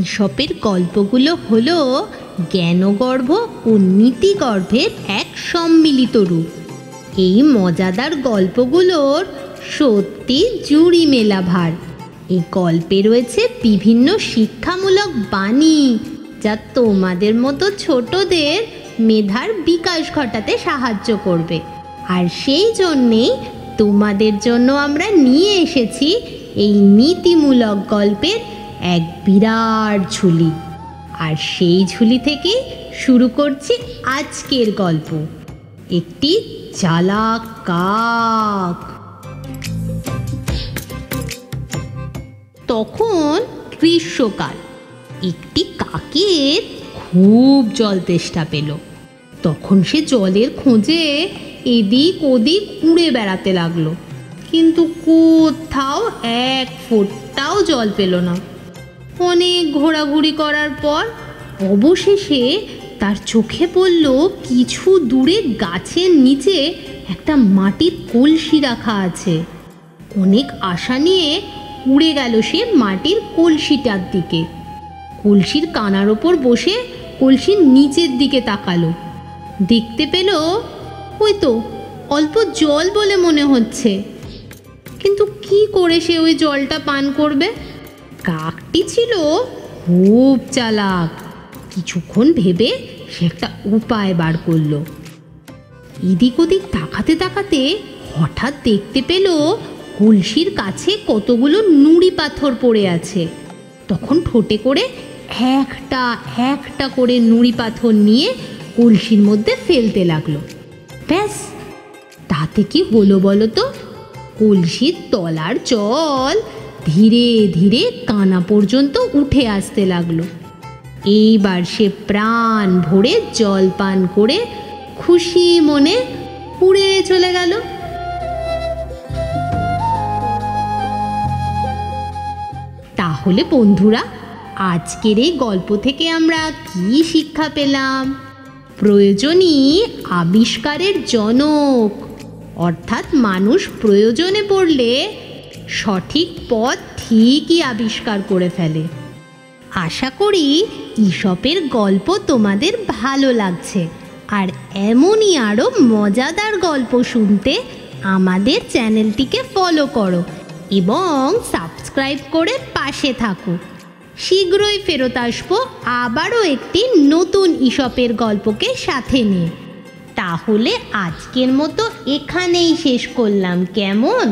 ঈশপের গল্পগুলো হলো জ্ঞানগর্ভ ও নীতিগর্ভের এক সম্মিলিত রূপ। এই মজাদার গল্পগুলোর সত্যি জুড়ি মেলা ভার। এই গল্পে রয়েছে বিভিন্ন শিক্ষামূলক বাণী, যা তোমাদের মতো ছোটদের মেধার বিকাশ ঘটাতে সাহায্য করবে। আর সেই জন্যেই তোমাদের জন্য আমরা নিয়ে এসেছি এই নীতিমূলক গল্পের এক বিরাট ঝুলি। আর সেই ঝুলি থেকে শুরু করছি আজকের গল্প, একটি চালাক কাক। তখন গ্রীষ্মকাল। একটি কাকের খুব জল তেষ্টা পেল। তখন সে জলের খোঁজে এদিক ওদিক উড়ে বেড়াতে লাগলো, কিন্তু কোথাও এক ফোঁটাও জল পেল না। অনেক ঘোরাঘুরি করার পর অবশেষে তার চোখে পড়ল কিছু দূরে গাছের নিচে একটা মাটির কলসি রাখা আছে। অনেক আশা নিয়ে উড়ে গেল সে মাটির কলসিটার দিকে। কলসির কানার ওপর বসে কলসির নিচের দিকে তাকালো। দেখতে পেল ওই তো অল্প জল বলে মনে হচ্ছে, কিন্তু কি করে সে ওই জলটা পান করবে? কাকটি ছিল খুব চালাক। কিছুক্ষণ ভেবে সে একটা উপায় বার করলো। এদিক ওদিক তাকাতে তাকাতে হঠাৎ দেখতে পেল কলসির কাছে কতগুলো নুড়ি পাথর পড়ে আছে। তখন ঠোঁটে করে একটা একটা করে নুড়ি পাথর নিয়ে কলসির মধ্যে ফেলতে লাগলো। ব্যাস, তাতে কি হলো বলো তো? কলসির তলার জল ধীরে ধীরে কানা পর্যন্ত উঠে আসতে লাগলো। এইবার সে প্রাণ ভরে জল পান করে খুশি মনে উড়ে চলে গেল। তাহলে বন্ধুরা, আজকের এই গল্প থেকে আমরা কি শিক্ষা পেলাম? প্রয়োজনই আবিষ্কারের জনক, অর্থাৎ মানুষ প্রয়োজনে পড়লে সঠিক পথ ঠিকই আবিষ্কার করে ফেলে। আশা করি ঈশপের গল্প তোমাদের ভালো লাগছে। আর এমনই আরও মজাদার গল্প শুনতে আমাদের চ্যানেলটিকে ফলো করো এবং সাবস্ক্রাইব করে পাশে থাকো। শীঘ্রই ফেরত আসবো আবারও একটি নতুন ঈশপের গল্পকে সাথে নিয়ে। তাহলে আজকের মতো এখানেই শেষ করলাম, কেমন?